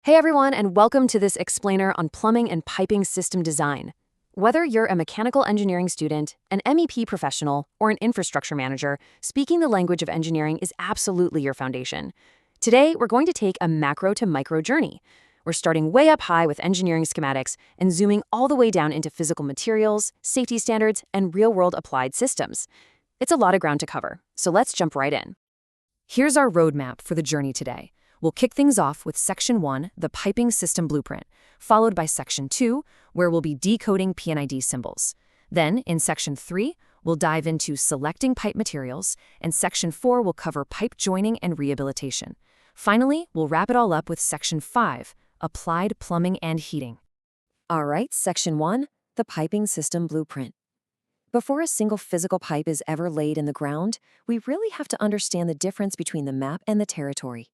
Hey everyone, and welcome to this explainer on plumbing and piping system design. Whether you're a mechanical engineering student, an MEP professional, or an infrastructure manager, speaking the language of engineering is absolutely your foundation. Today, we're going to take a macro to micro journey. We're starting way up high with engineering schematics and zooming all the way down into physical materials, safety standards, and real-world applied systems. It's a lot of ground to cover, so let's jump right in. Here's our roadmap for the journey today. We'll kick things off with Section 1, the Piping System Blueprint, followed by Section 2, where we'll be decoding P&ID symbols. Then, in Section 3, we'll dive into selecting pipe materials, and Section 4 will cover pipe joining and rehabilitation. Finally, we'll wrap it all up with Section 5, Applied Plumbing and Heating. All right, Section 1, the Piping System Blueprint. Before a single physical pipe is ever laid in the ground, we really have to understand the difference between the map and the territory.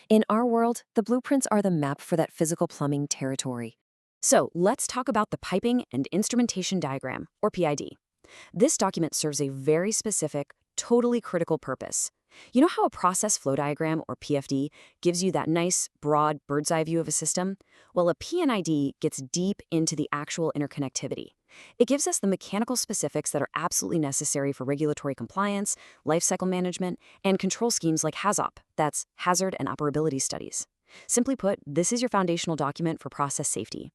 In our world, the blueprints are the map for that physical plumbing territory. So let's talk about the Piping and Instrumentation Diagram, or PID. This document serves a very specific, totally critical purpose. You know how a process flow diagram, or PFD, gives you that nice, broad, bird's-eye view of a system? Well, a P&ID gets deep into the actual interconnectivity. It gives us the mechanical specifics that are absolutely necessary for regulatory compliance, lifecycle management, and control schemes like HAZOP, that's Hazard and Operability Studies. Simply put, this is your foundational document for process safety.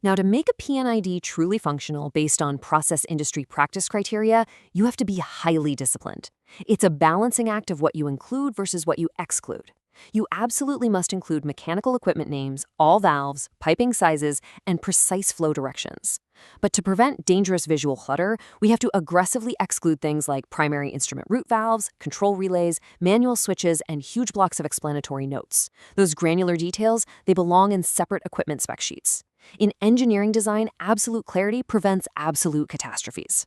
Now, to make a P&ID truly functional based on process industry practice criteria, you have to be highly disciplined. It's a balancing act of what you include versus what you exclude. You absolutely must include mechanical equipment names, all valves, piping sizes, and precise flow directions. But to prevent dangerous visual clutter, we have to aggressively exclude things like primary instrument root valves, control relays, manual switches, and huge blocks of explanatory notes. Those granular details, they belong in separate equipment spec sheets. In engineering design, absolute clarity prevents absolute catastrophes.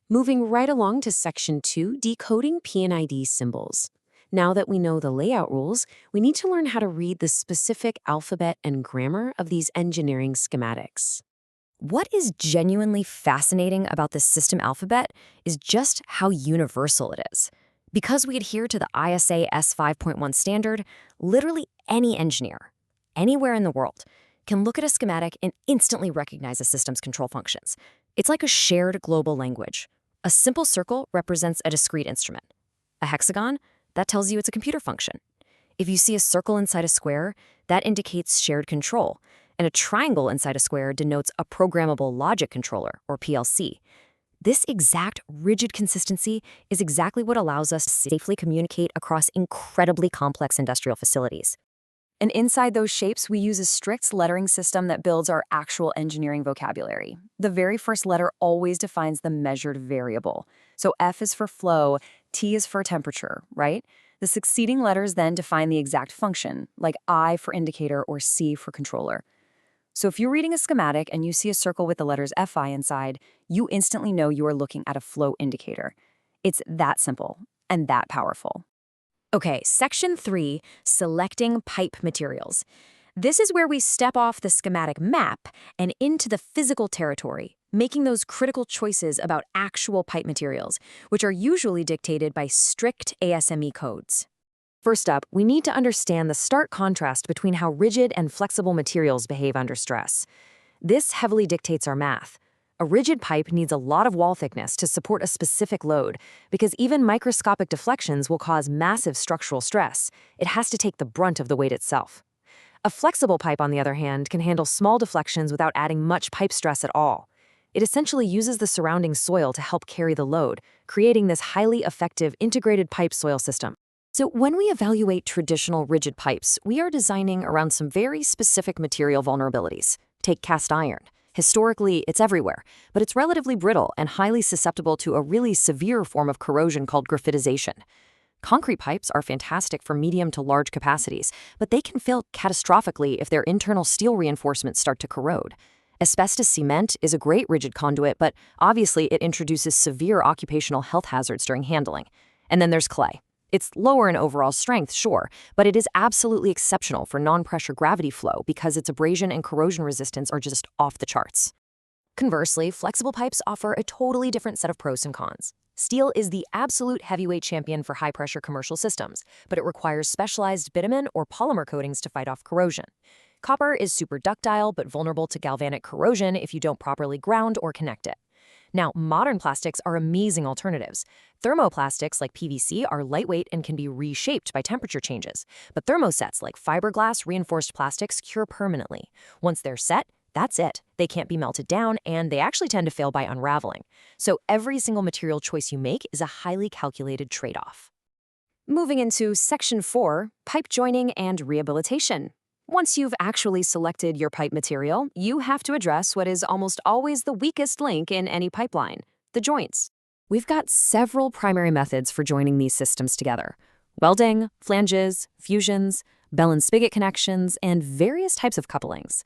Moving right along to Section 2, decoding P&ID symbols. Now that we know the layout rules, we need to learn how to read the specific alphabet and grammar of these engineering schematics. What is genuinely fascinating about the system alphabet is just how universal it is. Because we adhere to the ISA S5.1 standard, literally any engineer, anywhere in the world, can look at a schematic and instantly recognize a system's control functions. It's like a shared global language. A simple circle represents a discrete instrument. A hexagon, that tells you it's a computer function. If you see a circle inside a square, that indicates shared control, and a triangle inside a square denotes a programmable logic controller, or PLC. This exact rigid consistency is exactly what allows us to safely communicate across incredibly complex industrial facilities. And inside those shapes, we use a strict lettering system that builds our actual engineering vocabulary. The very first letter always defines the measured variable. So F is for flow, T is for temperature, right? The succeeding letters then define the exact function, like I for indicator or C for controller. So if you're reading a schematic and you see a circle with the letters FI inside, you instantly know you are looking at a flow indicator. It's that simple and that powerful. Okay, Section 3, selecting pipe materials. This is where we step off the schematic map and into the physical territory, making those critical choices about actual pipe materials, which are usually dictated by strict ASME codes. First up, we need to understand the stark contrast between how rigid and flexible materials behave under stress. This heavily dictates our math. A rigid pipe needs a lot of wall thickness to support a specific load, because even microscopic deflections will cause massive structural stress. It has to take the brunt of the weight itself. A flexible pipe, on the other hand, can handle small deflections without adding much pipe stress at all. It essentially uses the surrounding soil to help carry the load, creating this highly effective integrated pipe soil system. So when we evaluate traditional rigid pipes, we are designing around some very specific material vulnerabilities. Take cast iron. Historically, it's everywhere, but it's relatively brittle and highly susceptible to a really severe form of corrosion called graphitization. Concrete pipes are fantastic for medium to large capacities, but they can fail catastrophically if their internal steel reinforcements start to corrode. Asbestos cement is a great rigid conduit, but obviously it introduces severe occupational health hazards during handling. And then there's clay. It's lower in overall strength, sure, but it is absolutely exceptional for non-pressure gravity flow because its abrasion and corrosion resistance are just off the charts. Conversely, flexible pipes offer a totally different set of pros and cons. Steel is the absolute heavyweight champion for high-pressure commercial systems, but it requires specialized bitumen or polymer coatings to fight off corrosion. Copper is super ductile but vulnerable to galvanic corrosion if you don't properly ground or connect it. Now, modern plastics are amazing alternatives. Thermoplastics like PVC are lightweight and can be reshaped by temperature changes, but thermosets like fiberglass reinforced plastics cure permanently. Once they're set, that's it. They can't be melted down, and they actually tend to fail by unraveling. So every single material choice you make is a highly calculated trade-off. Moving into Section 4, Pipe Joining and Rehabilitation. Once you've actually selected your pipe material, you have to address what is almost always the weakest link in any pipeline, the joints. We've got several primary methods for joining these systems together: welding, flanges, fusions, bell and spigot connections, and various types of couplings.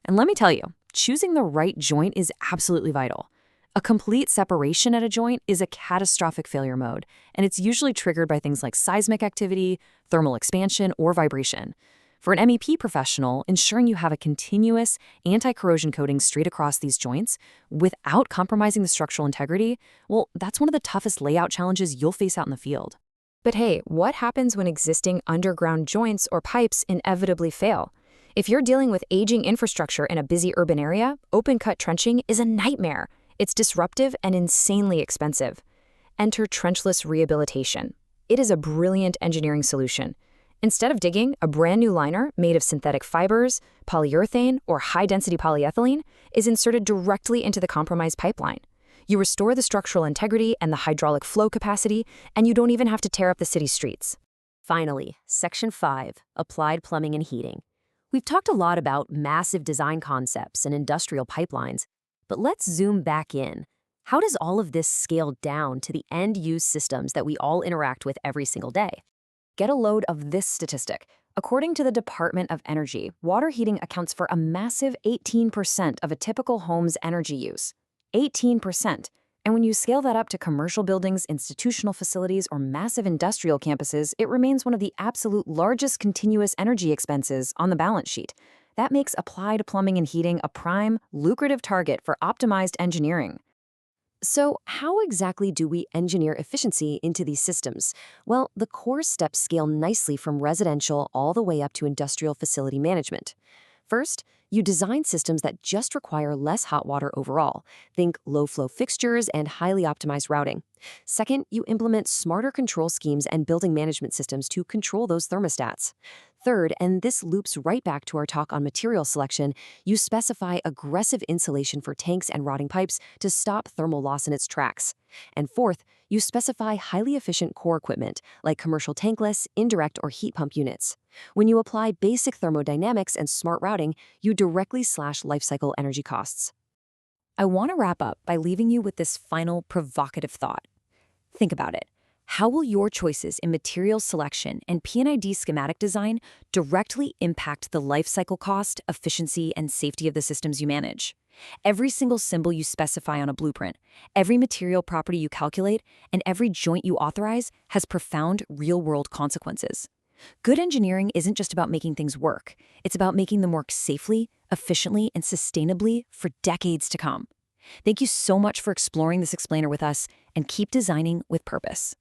And let me tell you, choosing the right joint is absolutely vital. A complete separation at a joint is a catastrophic failure mode, and it's usually triggered by things like seismic activity, thermal expansion, or vibration. For an MEP professional, ensuring you have a continuous anti-corrosion coating straight across these joints without compromising the structural integrity, well, that's one of the toughest layout challenges you'll face out in the field. But hey, what happens when existing underground joints or pipes inevitably fail? If you're dealing with aging infrastructure in a busy urban area, open-cut trenching is a nightmare. It's disruptive and insanely expensive. Enter trenchless rehabilitation. It is a brilliant engineering solution. Instead of digging, a brand new liner made of synthetic fibers, polyurethane, or high-density polyethylene is inserted directly into the compromised pipeline. You restore the structural integrity and the hydraulic flow capacity, and you don't even have to tear up the city streets. Finally, Section 5, Applied Plumbing and Heating. We've talked a lot about massive design concepts and industrial pipelines, but let's zoom back in. How does all of this scale down to the end-use systems that we all interact with every single day? Get a load of this statistic. According to the Department of Energy, water heating accounts for a massive 18% of a typical home's energy use. 18%. And when you scale that up to commercial buildings, institutional facilities, or massive industrial campuses, it remains one of the absolute largest continuous energy expenses on the balance sheet. That makes applied plumbing and heating a prime, lucrative target for optimized engineering. So how exactly do we engineer efficiency into these systems? Well, the core steps scale nicely from residential all the way up to industrial facility management. First, you design systems that just require less hot water overall. Think low-flow fixtures and highly optimized routing. Second, you implement smarter control schemes and building management systems to control those thermostats. Third, and this loops right back to our talk on material selection, you specify aggressive insulation for tanks and rotting pipes to stop thermal loss in its tracks. And fourth, you specify highly efficient core equipment like commercial tankless, indirect, or heat pump units. When you apply basic thermodynamics and smart routing, you directly slash lifecycle energy costs. I want to wrap up by leaving you with this final provocative thought. Think about it. How will your choices in material selection and P&ID schematic design directly impact the lifecycle cost, efficiency, and safety of the systems you manage? Every single symbol you specify on a blueprint, every material property you calculate, and every joint you authorize has profound real-world consequences. Good engineering isn't just about making things work. It's about making them work safely, efficiently, and sustainably for decades to come. Thank you so much for exploring this explainer with us, and keep designing with purpose.